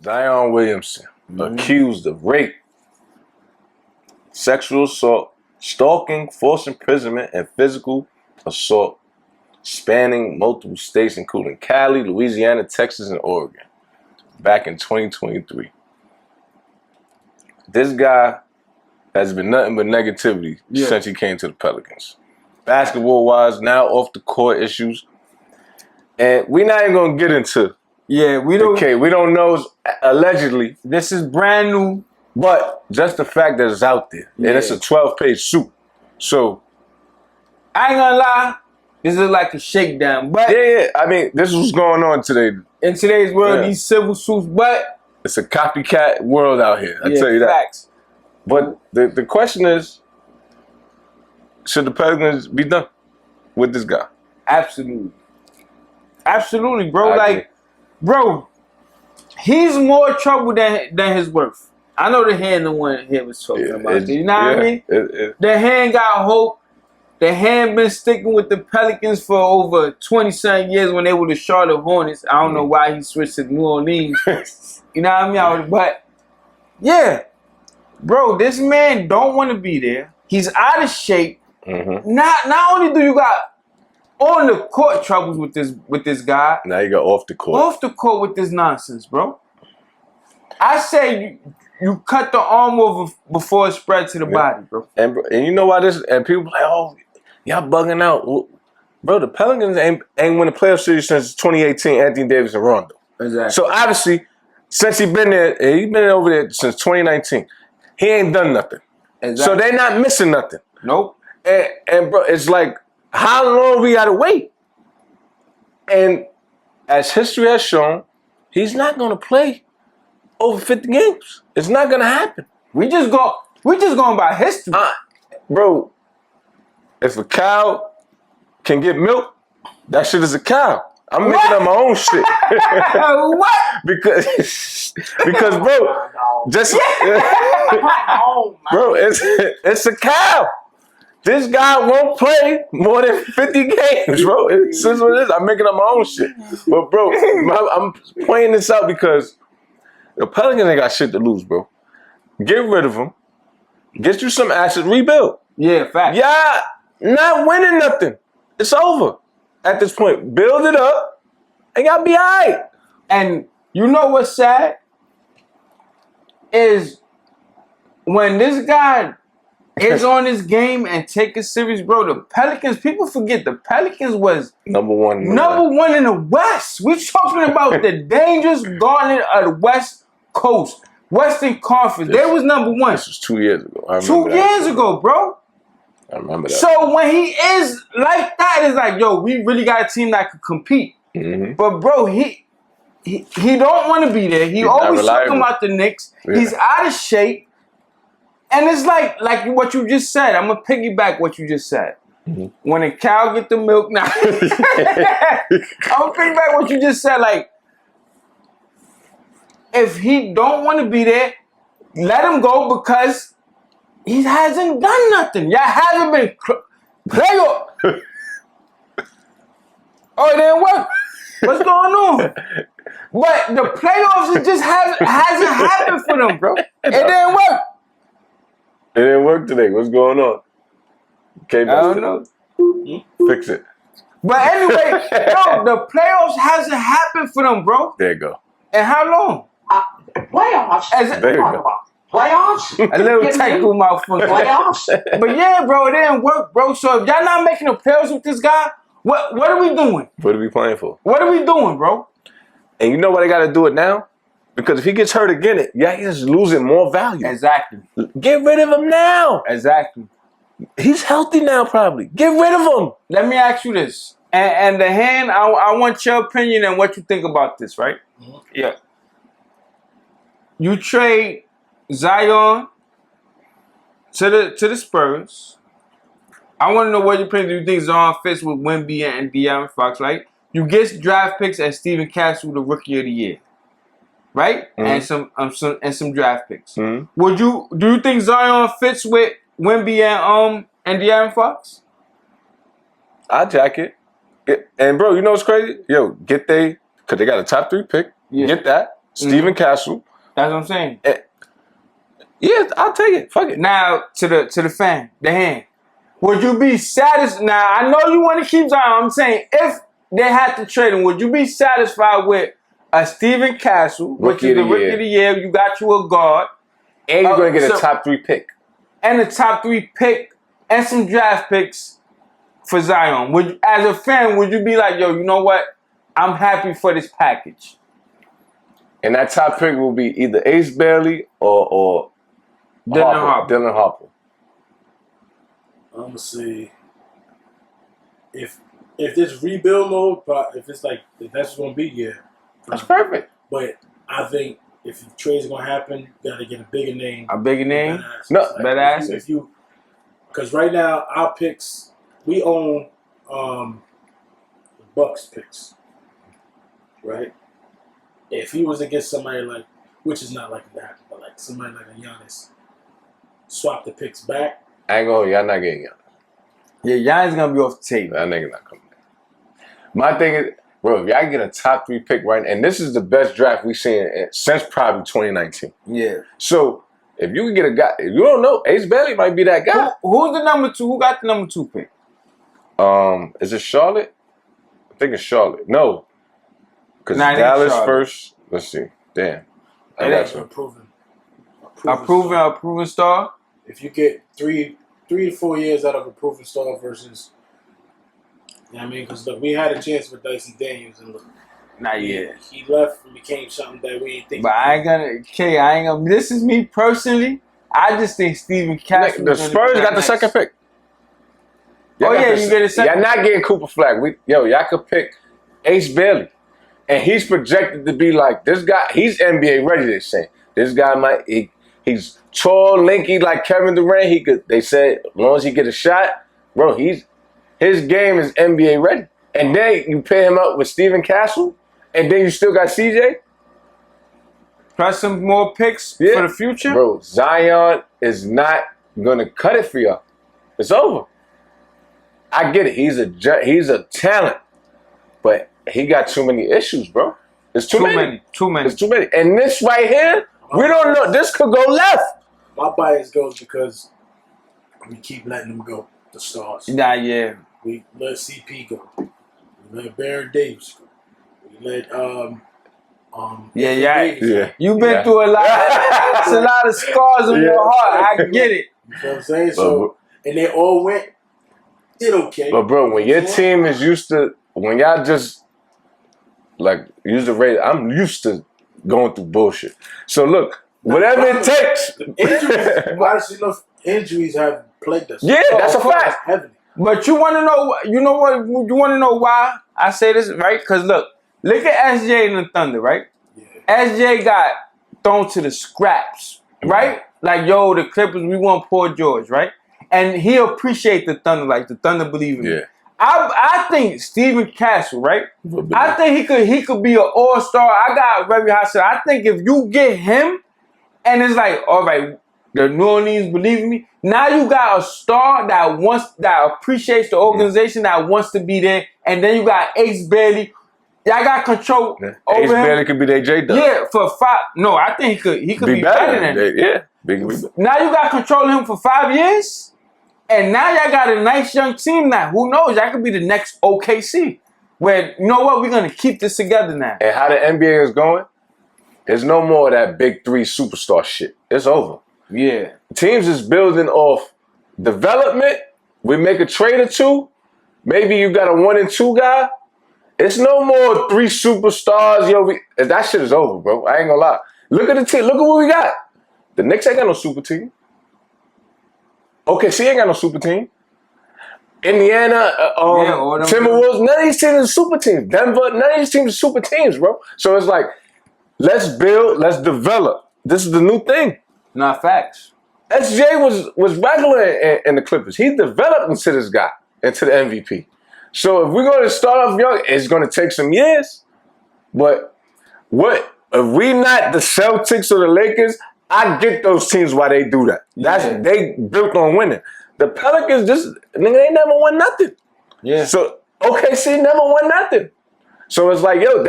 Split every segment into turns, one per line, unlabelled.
Zion Williamson, accused of rape, sexual assault, stalking, false imprisonment, and physical assault spanning multiple states, including Cali, Louisiana, Texas, and Oregon, back in 2023. This guy has been nothing but negativity since he came to the Pelicans. Basketball-wise, now off the court issues. And we're not even going to get into
we don't.
Okay, we don't know. Allegedly,
This is brand new.
but just the fact that it's out there. And it's a 12-page suit. So,
I ain't gonna lie, this is like a shakedown. But
I mean, this is what's going on today.
in today's world, these civil suits, but
It's a copycat world out here. I tell you that.
Facts.
But the question is, should the Pelicans be done with this guy?
Absolutely. Absolutely, bro.
I
Like,
agree.
bro, he's more trouble than his worth. I know the hand the one here was talking about it. You know what I mean? The hand got hope. The hand been sticking with the Pelicans for over 20-something years when they were the Charlotte Hornets. I don't know why he switched to New Orleans. You know what I mean? But, yeah. Bro, this man don't want to be there. He's out of shape. Not only do you got on the court troubles with this guy.
Now you got off the court.
Off the court with this nonsense, bro. I say you cut the arm over before it spread to the body, bro.
And you know why this? And people like, oh, y'all bugging out, bro. The Pelicans ain't win a playoff series since 2018. Anthony Davis and Rondo.
Exactly.
So obviously, since he been over there since 2019. He ain't done nothing.
Exactly.
So they not missing nothing.
Nope.
And bro, it's like, how long we gotta wait? And as history has shown, he's not gonna play over 50 games. It's not gonna happen.
We just going by history.
Bro, if a cow can get milk, that shit is a cow. I'm making up my own shit.
What?
because bro, just bro, it's a cow. This guy won't play more than 50 games, bro. It's just what it is. I'm making up my own shit. But bro, I'm pointing this out because the Pelicans ain't got shit to lose, bro. Get rid of him. Get you some assets, rebuild.
Yeah, fact.
Yeah, not winning nothing. It's over. At this point, build it up, and y'all be all right.
And you know what's sad? Is when this guy is on his game and take it serious, bro, the Pelicans, people forget the Pelicans was
number one in
the West. We're talking about the dangerous gauntlet of the West Coast, Western Conference. They was number one.
This was 2 years ago.
2 years ago, bro.
I remember that.
So when he is like that, it's like, yo, we really got a team that could compete. But bro, he don't want to be there. He always talking about the Knicks. Yeah. He's out of shape. And it's like what you just said. I'm gonna piggyback what you just said. When a cow get the milk, now I'm gonna piggyback what you just said. Like, if he don't want to be there, let him go because he hasn't done nothing. Y'all haven't been playoff. Oh, it didn't work. What's going on? But the playoffs, it just hasn't happened for them, bro. It didn't work.
It didn't work today. What's going on?
I don't know.
Fix it.
But anyway, no, the playoffs hasn't happened for them, bro.
There you go.
And how long?
Playoffs.
There you go.
Playoffs?
A little tight mouth for
Playoffs?
But yeah, bro, it didn't work, bro. So if y'all not making the playoffs with this guy, what are we doing?
What are we playing for?
What are we doing, bro?
And you know why they got to do it now? Because if he gets hurt again, he's losing more value.
Exactly.
Get rid of him now.
Exactly.
He's healthy now, probably. Get rid of him.
Let me ask you this. And the hand, I want your opinion and what you think about this, right? Yeah. You trade Zion to the Spurs. I want to know what your opinion. Do you think Zion fits with Wemby and De'Aaron Fox, right? You get draft picks and Stephen Castle, the Rookie of the Year, right? And some draft picks. Do you think Zion fits with Wemby and De'Aaron Fox?
I jack it. And bro, you know what's crazy? Yo, because they got a top 3 pick. Yeah. Get that. Stephen Castle.
That's what I'm saying.
Yeah, I'll take it. Fuck it.
Now to the fan, the hand. Would you be satisfied? Now I know you want to keep Zion. I'm saying if they had to trade him, would you be satisfied with a Stephen Castle, which is the rookie of the year? You got you a guard,
and you're gonna get a top 3 pick,
and a top 3 pick, and some draft picks for Zion. Would, as a fan, would you be like, yo, you know what? I'm happy for this package.
And that top pick will be either Ace Bailey or Dylan Harper.
I'm gonna say if this rebuild mode, if that's what's gonna be, yeah,
that's perfect.
But I think if trades are gonna happen, you gotta get a bigger name.
A bigger name?
No,
badass.
If you, because right now our picks, we own the Bucks picks, right? If he was to get somebody like, which is not like that, but like somebody like a Giannis, swap the picks back.
I ain't gonna, y'all not getting Giannis.
Yeah, Giannis gonna be off the table.
That nigga not coming back. My thing is, bro, if y'all get a top 3 pick right now, and this is the best draft we've seen since probably 2019.
Yeah.
So if you can get a guy, if you don't know, Ace Bailey might be that guy.
Who's the number 2? Who got the number 2 pick?
Is it Charlotte? I think it's Charlotte. No. Because
Dallas
first. Let's see. Damn. I got you.
A proven star.
If you get 3 to 4 years out of a proven star versus, you know what I mean? Because look, we had a chance with Dyson Daniels, and look,
not yet.
He left and became something that we ain't think.
But I ain't gonna. This is me personally. I just think Stephen Castle.
The Spurs got the second pick.
You get a second.
Y'all not getting Cooper Flag. Y'all could pick Ace Bailey. And he's projected to be like this guy. He's NBA ready. They say this guy he's tall, lanky like Kevin Durant. They said as long as he get a shot, bro, his game is NBA ready. And then you pair him up with Stephen Castle, and then you still got CJ.
Plus some more picks for the future.
Bro, Zion is not gonna cut it for y'all. It's over. I get it. He's a talent, but he got too many issues, bro. It's too many. It's too many. And this right here, we don't know. This could go left.
My bias goes because we keep letting them go, the stars.
Nah, yeah.
We let CP go. We let Baron Davis go. We let
Yeah. You've been through a lot. It's a lot of scars on your heart. I get it.
You know what I'm saying? So, and they all went. Did okay.
But bro, when your team is used to, when y'all just use the rate, I'm used to going through bullshit. So look, whatever it takes.
Injuries have plagued us.
Yeah, that's a fact.
Heavily.
But you want to know? You know what? You want to know why I say this, right? Because look at SJ and the Thunder, right? Yeah. SJ got thrown to the scraps, right? Like, yo, the Clippers, we want Paul George, right? And he appreciate the Thunder, like the Thunder believe in him. I think Stephen Castle, right? I think he could be an all-star. I got very high shot. I think if you get him, and it's like, all right, the New Orleans believe in me. Now you got a star that appreciates the organization, that wants to be there, and then you got Ace Bailey. Y'all got control over
Ace
him.
Bailey could be their J-Dub.
Yeah, for 5. No, I think he could be better than that.
Yeah.
Now you got control of him for 5 years, and now y'all got a nice young team now. Who knows? Y'all could be the next OKC. Where, you know what? We're going to keep this together now.
And how the NBA is going, there's no more of that big 3 superstar shit. It's over.
Yeah.
Teams is building off development. We make a trade or 2. Maybe you got a 1 and 2 guy. It's no more 3 superstars. Yo, that shit is over, bro. I ain't gonna lie. Look at the team. Look at what we got. The Knicks ain't got no super team. OKC ain't got no super team. Indiana, Timberwolves, none of these teams are super teams. Denver, none of these teams are super teams, bro. So it's like, let's build, let's develop. This is the new thing.
Not facts.
SJ was regular in the Clippers. He developed into this guy, into the MVP. So if we're going to start off young, it's going to take some years. But what if we not the Celtics or the Lakers? I get those teams why they do that. They built on winning. The Pelicans, they never won nothing.
Yeah.
So OKC never won nothing. So it's like, yo,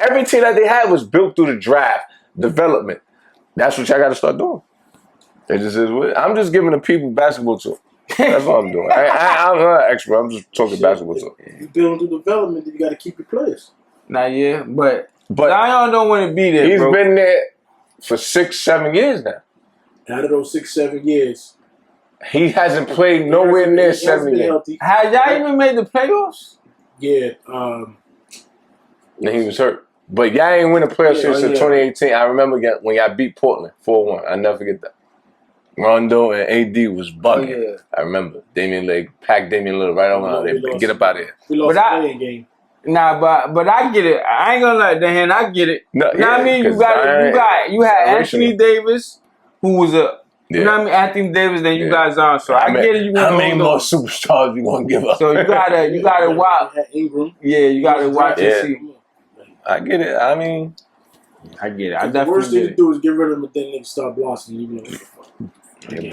every team that they had was built through the draft, development. That's what y'all got to start doing. It just is what I'm just giving the people basketball talk. That's all I'm doing. I'm not an expert. I'm just talking basketball talk.
You build through development, then you got to keep your players.
Nah, yeah, but Zion don't want to be there.
He's
bro.
been there for 6-7 years now.
Out of those 6-7 years,
he hasn't played nowhere near 7 years.
Have y'all even made the playoffs?
Yeah.
And he was hurt. But y'all ain't win a playoff series since 2018. I remember when y'all beat Portland 4-1. I never forget that. Rondo and AD was bugging.
Yeah.
I remember. Damian Lillard packed Damian Lillard right on there. Get up out of here.
We lost the playing game.
Nah, but I get it. I ain't gonna lie, Dan. I get it.
No,
you know what I mean? You had Anthony Davis, who was a you know what I mean? Anthony Davis, then you got Zion. So I get it.
How many more superstars you gonna give up?
So you gotta watch.
Ingram.
Yeah, you gotta watch and see.
I get it. I mean,
I get it. I
The
definitely
worst thing
get
to
it.
do is get rid of them and then niggas start blossoming. You know what the fuck.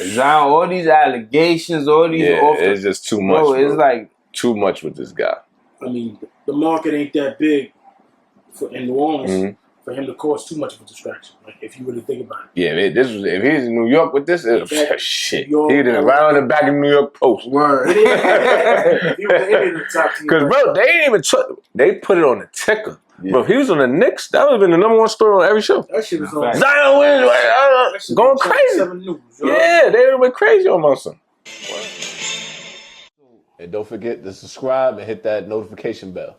Zion, all these allegations, all these
it's just too much.
Bro, it's like
too much with this guy.
I mean, the market ain't that big in New Orleans for him to cause too much of a distraction. Like if you really think about it.
Yeah, if he's in New York with this, shit. He'd have been right on the back of the New York Post.
Word.
If he was in the top team,
because bro, they ain't even they put it on the ticker. Yeah. Bro, if he was on the Knicks, that would have been the number one story on every show.
That shit was on
Zion Williamson going crazy.
News,
yeah, they would have been crazy on my son.
And don't forget to subscribe and hit that notification bell.